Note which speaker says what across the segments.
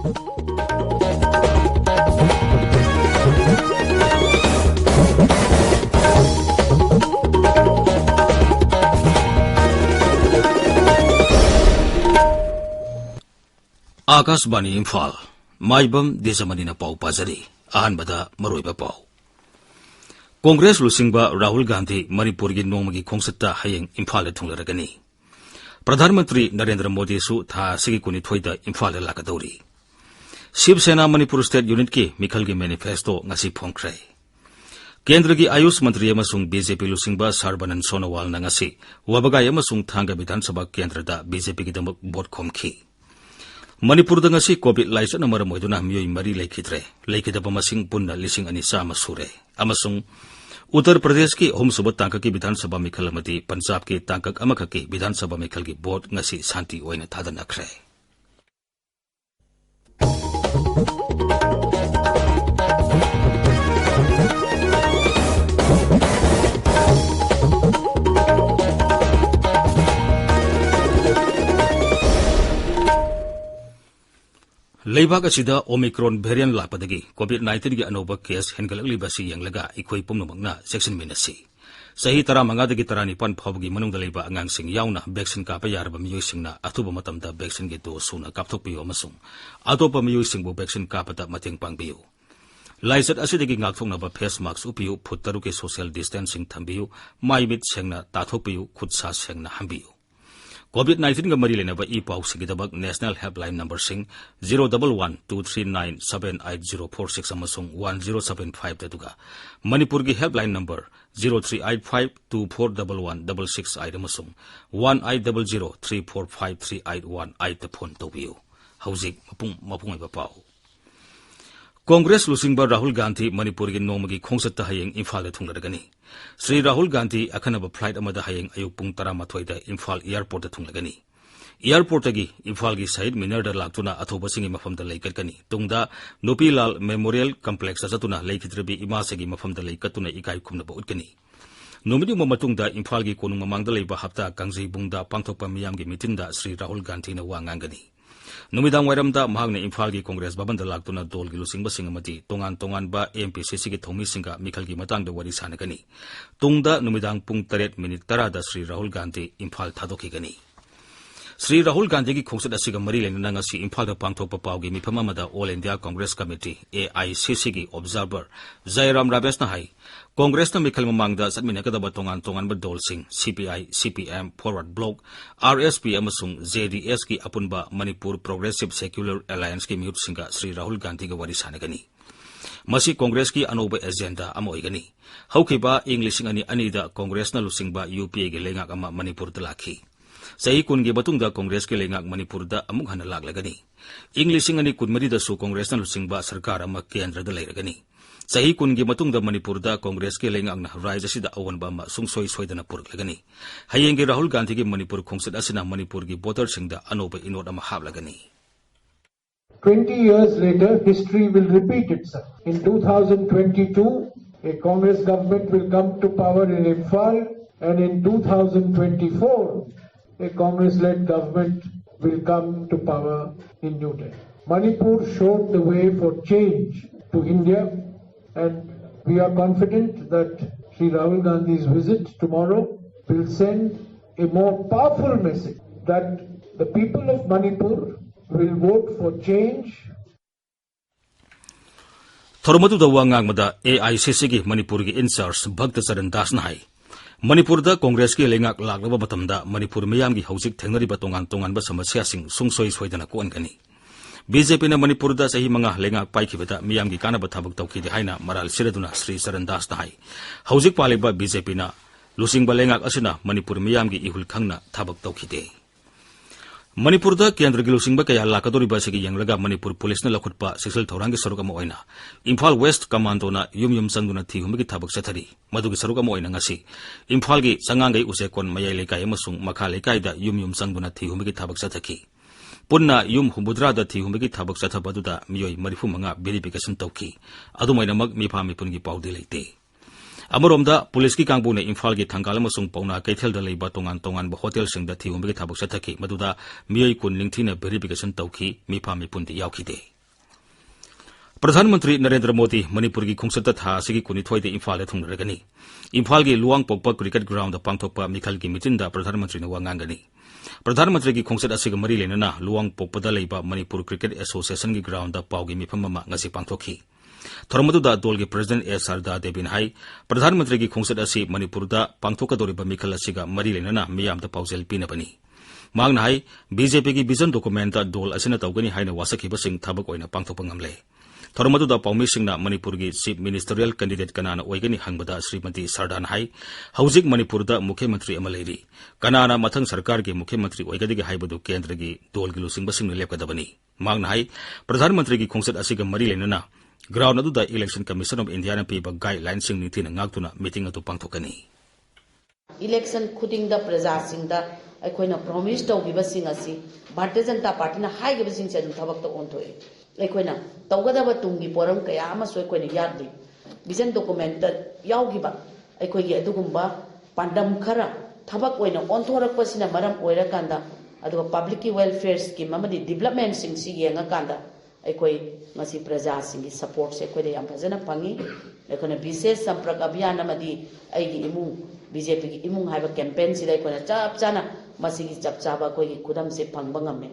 Speaker 1: Akashbani Imphal, Maibam Dwijamani na pau pajari, ahanbada maroiba pau. Congress lusingba Rahul Gandhi Manipuri nongmagi khongsatta hayeng Imphal thunglaragani. Pradhan Mantri Narendra Modi su tha sigi kuni thoida Imphal lakadori. Shiv Sena Manipur State Unit ki Mikhal gi manifesto ngasi phongkhre. Kendra gi Ayush Mantri amasung BJP lusingba Sarbanan Sonowal na ngasi wabagai amasung Thanga Bidhan Sabha Kendra da BJP gi damak bot khomkhi. Manipur da ngasi COVID laisa na maram moiduna miyoi mari laikhitre laikhidaba masing punna lising ani sama sure amasung Uttar Pradesh ki home suba tangka ki Bidhan Sabha Mikhal amati Punjab ki tangkak amakha ki Bidhan Sabha Mikhal gi bot ngasi santi oina thadanakhre. Leibak asida Omicron variant lapadagi COVID-19 gi anoba case hengalakli basi yanglaga ikhoi pumnamangna section minasi sahi tara mangadagi tarani pan phawgi manungda leiba angangsing yauna vaccine kapa yarba miyoisingna athuba matamda vaccine gi dose suna kapthokpiyo amasung atopa miyoisingbu vaccine kapata mateng pangbiyo laisat asidagi ngakthoknaba face mask upiyo phutaru ke social distancing thambiyo maimit sengna tathokpiyo khutsa sengna hambiyo COVID-19 ga mari lenaba pau sigidabak National Helpline Number sing 011-239-78046 amasung 1075 daduga Manipur gi Helpline Number 0385-241166 amasung 1800-345-3818 ta phone tawbiyo haujik mapung iba pau Congress lusingba Rahul Gandhi Manipur gi nomagi khongsatta hayeng Imphal thunglaragani Sri Rahul Gandhi akhanaba flight amada hayeng ayuk pung 12 da Imphal airport da thunglagani airport agi Imphal gi side minar da laktuna athoba singi mafam da laikatkani tungda Nupilal Memorial Complex asatuna laikhitrabi imasagi mafam da laikatuna ikai khumnaba utkani Numidi mamatungda Imphal gi konung mamangda leiba hapta Gangte bungda pangthokpa miyam gi mitinda Sri Rahul Gandhi na wangangani Numidang wairamda mahagna Imphal gi Congress babanda laktuna dol gi lusingba singamati tongan ba MPCC gi thomi singa Mikhal gi matangda wari sanagani tungda numidang pung 3 minute 10 da Sri Rahul Gandhi Imphal thadokigani Sri Rahul Gandhi gi khongsat asiga mari lenna ngasi Imphal da pangthokpa pawgi mifam amada All India Congress Committee AICC gi observer Jairam Ramesh na hai Congress na Mikhal mamangda satminakadaba tongan ba dol sing CPI CPM Forward Bloc RSP amasung JDS gi apunba Manipur Progressive Secular Alliance gi miyut singa Sri Rahul Gandhi ga wari sanagani Masi Congress ki anoba agenda amoigani haukiba English ani da Congress na lusingba UPA gi lengak ama Manipur talaki Sahi kungi batungda Congress ke lengak Manipur da amuk hana laglagani English ani kunmari da su Congress na lusingba sarkar ama kendra da lairagani Sahi kungi matungda Manipur da Congress ke lengak na raja sida awan ba ma sungsoi soidana purglagani hayenge Rahul Gandhi gi Manipur khongsat asina Manipur gi voter singda anoba inod ama hablagani
Speaker 2: 20 years later, history will repeat itself. In 2022, a Congress government will come to power in Imphal, and in 2024, a Congress-led government will come to power in New Delhi. Manipur showed the way for change to India, and we are confident that Sri Rahul Gandhi's visit tomorrow will send a more powerful message that the people of Manipur will vote for change.
Speaker 1: Thormatu da wangang mada AICC gi Manipur gi in charge Bhakta Charan Das na hai Manipur da Congress gi lengak laglaba batamda Manipur miyam gi haujik thengnari ba tongan ba samasya sing sungsoi soidana ko angani BJP na Manipur da sahi manga lengak paikibata miyam gi kana ba thabak tawki de haina maral siraduna Sri Charan Das na hai haujik paliba BJP na lusing ba lengak asina Manipur miyam gi ihul khangna thabak tawki de Manipur da kendra gi lusingba kaya lakadori ba sigi yanglaga Manipur police na lakhutpa sexual thorangi saruka mo oina Imphal West Commando na yum sangduna thi humgi thabak sathari madugi saruka mo oina ngasi Imphal gi sangangai usekon mayai lekai amasung makha lekai da yum sangduna thi humgi thabak sathaki punna yum humudra da thi humgi thabak sathabaduda miyoi marifu manga verification tawki adumaina mag mifa mipungi paudi leite Amoromda police ki kangbune Imphal gi thangala masung pauna kaithel da leiba tongan ba hotel singda thi humbi thabuk sathaki maduda miyoi kun lingthina verification tawki mifa mipundi yauki de प्रधानमंत्री नरेंद्र मोदी मणिपुर की खोंसत था सिगी कुनिथोइदे इम्फाल थुंगरगनी इम्फाल की Luwang पोकपा cricket ground पांगथोकपा मिखल की meeting प्रधानमंत्री ने वांगांगनी प्रधानमंत्री की खोंसत असिगा मरी लेना लुवांग पोकपदा लेबा मणिपुर क्रिकेट एसोसिएशन की ग्राउंड पाउगी मिफम अमा ngasi पांगथोखी थोरमदुदा दोल के प्रेसिडेंट ए सरदा देबिन हाई प्रधानमंत्री की खोंसत असि मणिपुरदा पांगथोकदोरिबा मिखल असिगा मरी लेना मियामदा पाउजेल पिनबनी मांगना हाई बीजेपी की विजन डॉक्यूमेंट दोल असिना तौगनी हाइना वासखिबसिंग थबक ओइना पांगथोकपा ngamle थोरमदुदा पाउमिसिंगना मणिपुर की चीफ मिनिस्टरियल कैंडिडेट कनाना ओइगनी हंगबदा श्रीमती सरदान हाई हौजिक मणिपुरदा मुख्यमंत्री अमा लेरी कनाना मथंग सरकार के मुख्यमंत्री ओइगदिगे हाइबदु केंद्र की दोल की लुसिंगबसिंग लेपकदबनी मांगना हाई प्रधानमंत्री की खोंसत असिगा मरी लेना ग्राउंड अदुदा इलेक्शन कमीशन ऑफ इंडिया ने पीबा गाइडलाइन सिंग निथिन ngáktuna मीटिंग अदु पांगथोकनी
Speaker 3: इलेक्शन खुदिंगदा प्रजासिंगदा अखोइना प्रॉमिस तौगिबसिंग असि भारतीय जनता पार्टी ना हाइगिबसिंग से थबक तो ओंथोए अखोइना तौगदब तुंगी पोरम कया अमसो अखोइना यादली विजन डॉक्यूमेंट यावगिबा अखोइगी अदुगुंबा पांडम खरा थबक ओइना ओंथोरकपसिना मरम ओइरकांदा अदुगा पब्लिक की वेलफेयर स्कीम अमदी डेवलपमेंट सिंग सि येंगाकांदा अखोइ ngasi प्रजा सिंगी सपोर्ट से अखोइदे याम फजना फंगी अखोइना विशेष संपर्क अभियान अमदी अइगी इमुंग बीजेपी की इमुंग हाइबा कैंपेन सिदा अखोइना चप चाना मसिगी चप चाबा अखोइगी खुदम से फंगबा ngame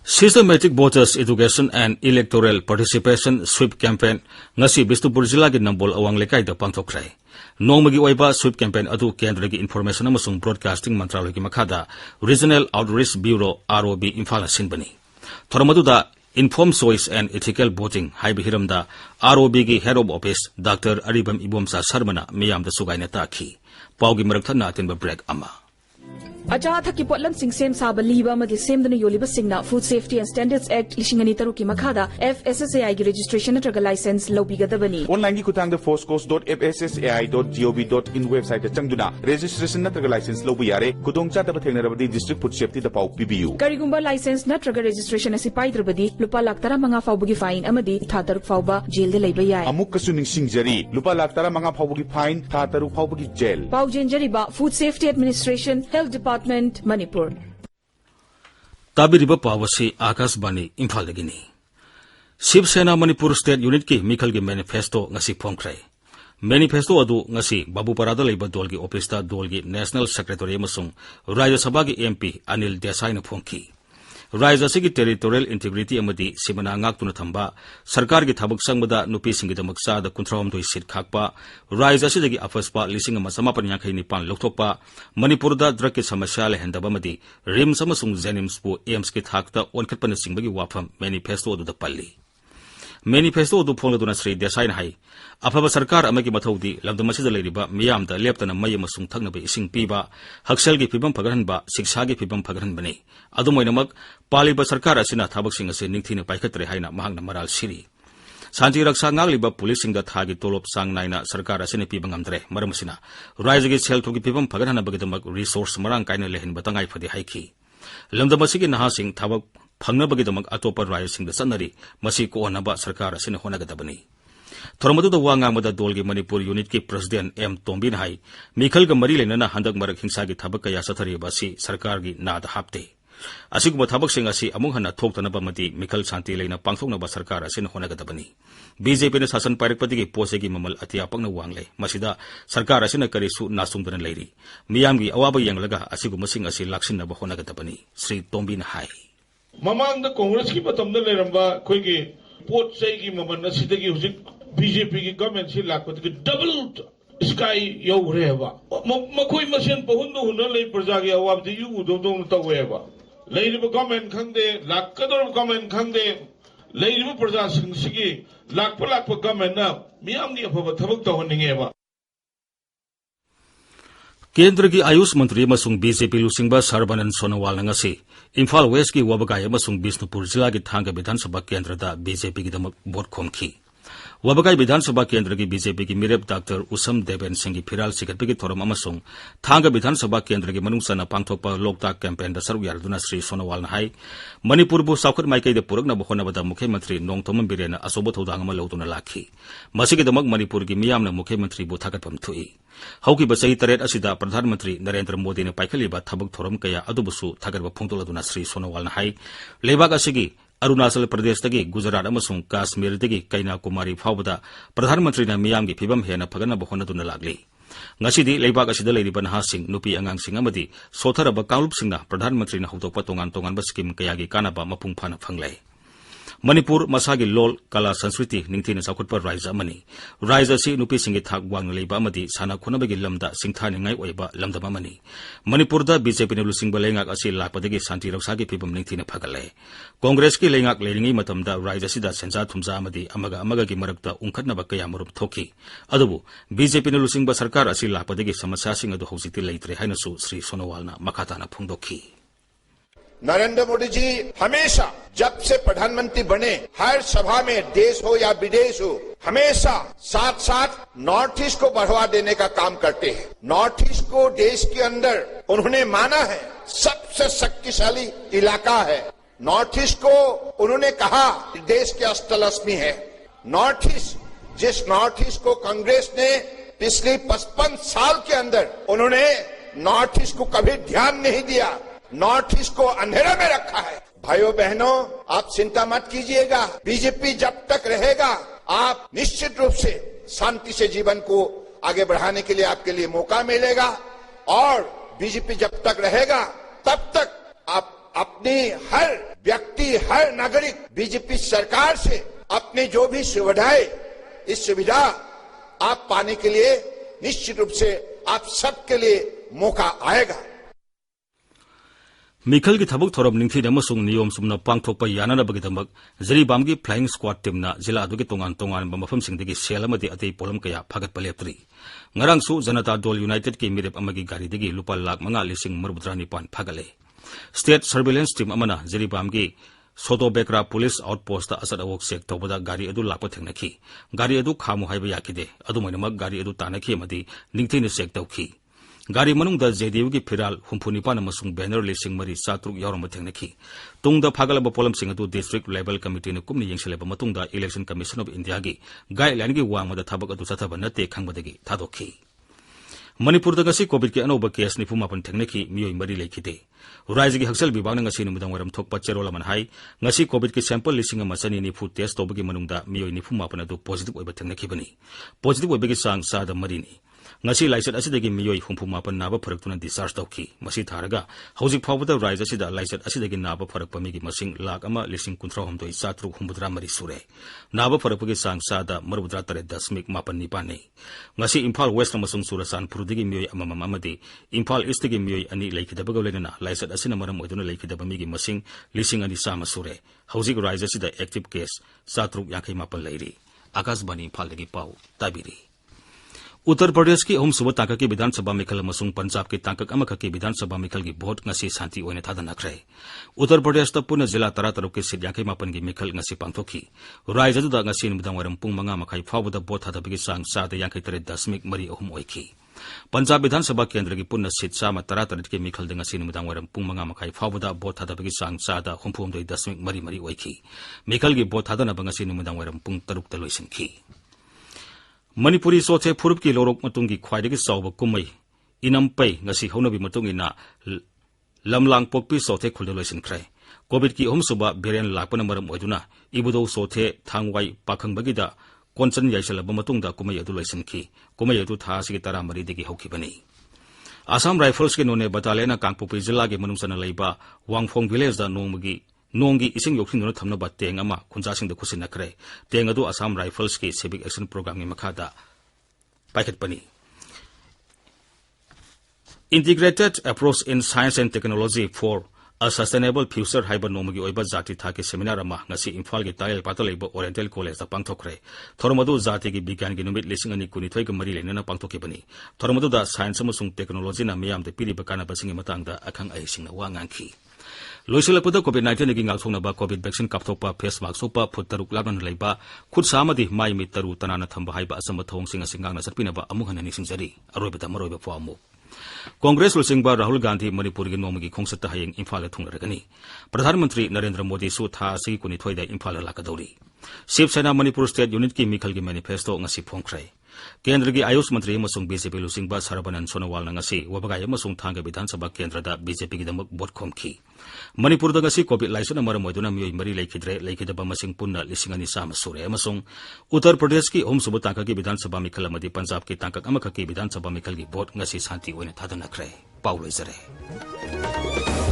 Speaker 1: Systematic Voters Education and Electoral Participation Sweep Campaign ngasi Bisnupur Jilla gi Nambol Awang Lekai da pangthokrai nongmagi oiba sweep campaign adu kendra gi information amasung broadcasting mantraloi gi makhada Regional Outreach Bureau ROB Imphal sinbani thormadu da Informed Choice and Ethical Voting haibi hiramda ROB gi Head of Office Dr. Aribam Ibomsa Sarmana miyam da sugaina takhi paugi marakthana atinba break ama
Speaker 4: अचा थकी पोटलम Singh same साब लीबा मदि सेमदन योलिबा सिंगना food safety and standards act लिशिंगनी तरुक की मखादा FSSAI की रजिस्ट्रेशन नत्रगा लाइसेंस लौबिगदबनी
Speaker 5: ऑनलाइन की कुतांग forcecos.fssai.gov.in वेबसाइट चंगदुना रजिस्ट्रेशन नत्रगा लाइसेंस लौबु यारे कुदोंचा तब थेंगनरबदी डिस्ट्रिक्ट फूड सेफ्टी द पाउ पीबीयू
Speaker 4: करिगुंबा लाइसेंस नत्रगा रजिस्ट्रेशन असि पाइद्रबदी लुपा लाख 35 फाउबगी फाइन अमदि था तरुक फाउबा जेल दे लेबा याय
Speaker 5: अमुक कसु निंगसिंगजरी लुपा लाख 35 फाउबगी फाइन था तरुक फाउबगी जेल
Speaker 4: पाउ जेंजरीबा food safety administration health department Manipur
Speaker 1: ताबिरिबा पावसी आकाशवाणी इम्फाल दगिनी शिवसेना मणिपुर स्टेट यूनिट की मिखल की मैनिफेस्टो ngasi फोंख्रै मैनिफेस्टो अदु ngasi बाबूपरादा लेबा दोल की ऑफिसता दोल की नेशनल सेक्रेटरी अमसुंग राज्य सभा की MP अनिल देसाई न फोंखी राज्य की टेरिटोरियल इंटीग्रिटी अमदी सिमना ngáktuna थंबा सरकार की थबक संगबदा नुपी सिंगिदमक सादा 39 सीट खाकपा राज्य असिदगी अफसपा 1959 लौथोकपा मणिपुरदा ड्रग की समस्या लेहंदबा मदी रिम्स अमसुंग जेनिम्स पु एम्स की थाकता ओनखटपन सिंगबगी वाफम मैनिफेस्टो अदुदा पल्ली मैनिफेस्टो अदु फोंगदुना श्री देसाई हाई अफब सरकार अमगी मथौदी लमदमसिदा लेरिबा मियामदा लेप्तना मय अमसुंग थक्नबे इसिंग पीबा हक्सेल की फिबम फगरहनबा शिक्षा की फिबम फगरहनबने अदुमोइनमक पालिबा सरकार असिना थाबकसिंग असे निंगथिना पाइखत्रे हाइना महांगना मराल सिरी शांति रक्षा ngáliba पुलिसिंग दा थागी तोलोप सांग नाइना सरकार असिना पीबा ngamdre मरमसिना राज्य की सेल थोगी फिबम फगरहनबगदमक रिसोर्स मरांग काइना लेहनबा तंगाइ फदे हाइखी लमदमसिगी नहासिंग थाबक फंगनबगदमक अतोपर राज्यसिंग दा सन्नरी मसी कोनबा सरकार असिना होनगदबनी थोरमदुदा वांगामदा दोल की मणिपुर यूनिट की प्रेसिडेंट M तोंबिन हाई मिखल का मरी लेना हंदक मरक हिंसा की थबक कया सथरिबसी सरकार की नाद हापते असिगुम थबकसिंग असि अमुक हना थोक्तनबा मति मिखल शांति लेना पांगथोकनबा सरकार असिन होनगदबनी बीजेपी ने शासन पाइरकपदिगी पोसेगी ममल अतिया पक्न वांगले मसिदा सरकार असिन करिसु नासुंगदन लेरी मियामगी अवाबा यंगलगा असिगुमसिंग असि लाक्सिनबा होनगदबनी श्री तोंबिन हाई
Speaker 6: ममांग कांग्रेस की मतमद लेरंबा कोई पोट की ममन असिदगी हुजिक बीजेपी की गवर्नमेंट से लाखपति डबल स्काई यौरेबा मखोई मसेन पहुंदो हुन ले प्रजा की अवाबदी यु उदोदों तवेबा लेरिबा गवर्नमेंट खंगदे लाखकदर गवर्नमेंट खंगदे लेरिबा प्रजा सिंगी लाख गवर्नमेंट ना मियाम की अफब थबक तहनिंगेबा
Speaker 1: केंद्र की आयुष मंत्री मसुंग बीजेपी लुसिंगबा सर्बानंद सोनोवाल ngasi इम्फाल वेस्ट की वबगाय मसुंग बिष्णुपुर जिला की थांग विधानसभा केंद्र दा बीजेपी की दमक वोट खोमखी वबगाई विधानसभा केंद्र की बीजेपी की मिरेप डॉक्टर उसम देवेन सिंह की फिराल सिगटपी थोरम अमसुंग थांग विधानसभा केंद्र की मनुसना पांगथोकपा लोकताक कैंपेन दा सरुक यारदुना श्री सोनोवाल हाई मणिपुर बु साउखट माइकई दे पुरकना होनबदा मुख्यमंत्री नोंगथोमन बिरेना असोब थौदांग अमा लौदुना लाखी मसिगिदमक मणिपुर की मियामना मुख्यमंत्री बु थागतपम थुई हौकिबा चही 8 असिदा प्रधानमंत्री नरेंद्र मोदी ने पाइखलिबा थबक थोरम कया अदुबसु थागरबा फोंदोलदुना श्री सोनोवाल हाई लेबाक असिगी Arunachal Pradesh Gujarat amasung Kashmir Kaina Kumari Fawbada Pradhanmantri na miyamgi phibam hena phaganaba honaduna lagli ngasidi leibak asida leiriba nahasing nupi angangsing amadi sotharaba kaulupsingna Pradhanmantri na hawtokpa tongan skim kayagi kanaba mapung phana phanglai Manipur masagi lol kala sanskriti ningthina sakhutpa raija amani raija si nupi singi thak wangna leiba amadi sana khunabagi lamda singthani ngai oiba lamdam amani Manipur da BJP ne lusingba lengak asi lakpadagi santi raksagi phibam ningthina phagale Congress ki lengak leiringi matamda raija sida senja thumja amadi amaga gi marakta ungkhatnaba kaya marup thoki adubu BJP ne lusingba sarkar asi lakpadagi samasya sing adu hositi leitre hainasu Sri Sonowalna makatana phungdokhi
Speaker 7: Narendra Modi ji हमेशा जब से प्रधानमंत्री बने हर सभा में देश हो या विदेश हो हमेशा साथ साथ नॉर्थ ईस्ट को बढ़ावा देने का काम करते हैं नॉर्थ ईस्ट को देश के अंदर उन्होंने माना है सबसे शक्तिशाली इलाका है नॉर्थ ईस्ट को उन्होंने कहा देश के अष्टलक्ष्मी है नॉर्थ ईस्ट जिस नॉर्थ ईस्ट को कांग्रेस ने पिछले 55 साल के अंदर उन्होंने नॉर्थ ईस्ट को कभी ध्यान नहीं दिया नॉर्थ ईस्ट को अंधेरे में रखा है भाइयों बहनों आप चिंता मत कीजिएगा बीजेपी जब तक रहेगा आप निश्चित रूप से शांति से जीवन को आगे बढ़ाने के लिए आपके लिए मौका मिलेगा और बीजेपी जब तक रहेगा तब तक आप अपनी हर व्यक्ति हर नागरिक बीजेपी सरकार से अपनी जो भी सुविधाएं इस सुविधा आप पाने के लिए निश्चित रूप से आप सबके लिए मौका आएगा
Speaker 1: Mikhal ki thabuk thorab ningthi amasung niyom sumna pangthokpa yananabagidamag Zaribam ki flying squad team na jila adu ki tongan mafam singdagi sel amadi atei polam kaya phagat paleptri ngarang su Janata Dol United ki mirep amagi gari dagi lupa lakh manga lising marbudrani pan phagale state surveillance team amana Zaribam ki Soto Bekra police outpost da asad awok sek tobada gari adu lakpa thengnaki gari adu khamu haiba yakide adu mainamag gari adu tanaki amadi ningthi ni sek tawki Gari manung da JDU ki Phiral Humpunipan amasung banner lising mari satruk yaurama thengnaki tungda phagalaba polam sing adu district level committee ne kumni yengseleba matungda election commission of India gi guideline gi wangmada thabak adu sathaba nate khangmadagi thadokhi Manipur da gasi covid ki anoba case ni phuma pan thengnaki miyoi mari lekhide Raija gi haksal bibang na ngasi numudang waram thokpa cherola man hai ngasi covid ki sample lising amasani ni fu test tobagi manungda miyoi ni phuma pan adu positive oiba thengnaki bani positive oibagi sang sa da marini ngasi laisat asidagi miyoi humpumapan naba pharakuna discharge tawki masi tharaga hojik phawbada raija sida laisat asidagi naba pharakpa migi masing lakh ama lising kunthra homdoi satru humbudra mari sure naba pharakpagi sangsa da marubudra tare dasmik mapan nipan nei ngasi Imphal West amasung Surasan purudigi miyoi amamam amadi Imphal East gi miyoi ani leikhidabaga lenana laisat asina maram oiduna leikhidaba migi masing lising ani sama sure hojik raija sida active case satru yakai mapan leiri Akashbani Imphal dagi pau tabiri Uttar Pradesh ki suba tangka ki Vidhan Sabha Mikhal amasung Punjab ki tangka amaka ki Vidhan Sabha Mikhal gi vote ngasi santi oina thadanakhre Uttar Pradesh ta puna jila tarataruk ki sit yakai mapan gi Mikhal ngasi pangthoki raija da ngasi numdang waram pung manga makhai phawda vote thadabagi sang sa da yakai tare dasmik mari ohum oiki Punjab Vidhan Sabha kendra gi punna sit sa ma taratarit ki Mikhal da ngasi numdang waram pung manga makhai phawda vote thadabagi sang sa da humpum doi dasmik mari oiki Mikhal gi vote thadana bangasi numdang waram pung taruk ta loisinki Manipuri sote phurup ki lorok matung gi khwaidagi sawba kumai inampai ngasi honabi matung ina lamlang pokpi sote khuldeloisin khrai covid ki suba beren lakpana maram oiduna ibudo sote thangwai pakhangbagi da konchan yaisalaba matung da kumai adu loisin ki kumai adu tha sigi tara mari degi hokibani Assam Rifles ki none battalion Kangpopi jilla gi manungsana leiba Wangphong village da Nongi ising yoksing no thamna ba teng ama khunja sing da khusin nakre teng adu Assam Rifles ki civic action program ni makhada paikhat pani Integrated approach in science and technology for a sustainable future haiba nomagi oiba jati thaki seminar ama ngasi Imphal gi Tail Patalaiba Oriental College da pangthokre thormadu jati gi bigyan gi numit lising ani kuni thoi ga mari lenana pangthoki bani thormadu da science amasung technology na miyam de piri bakana basing matang da akhang ai sing na wangangki Loisilapda COVID-19 gi ngalthongna ba COVID vaccine kapthokpa face mask sopa phuttaruk lagan leiba khut samadi mai mi taru tanana thamba haiba asama thong singa singang na satpina ba amuhana ni singjari aroibata maroiba famu Congress Lusingba Rahul Gandhi Manipur gi nomagi khongsata hayeng Imphal thungragani Pradhan Mantri Narendra Modi su tha sigi kuni thoida Imphal lakadori Shiv Sena Manipur State Unit ki Mikhal gi manifesto ngasi phongkhrai केंद्र की आयुष मंत्री BJP लुसिंग Sarbananda Sonowal वबगाई थांग विधानसभा केंद्र BJP की vote खोमखी Manipur Covid licence मई मरी लेखिदब पुनः 2,200 चाम सूरे उत्तर प्रदेश की 3 तांक की विधानसभा मिखल पंजाब की तांक की विधानसभा मिखल की वोट शांति थादनखरे पाउ लोइजरे।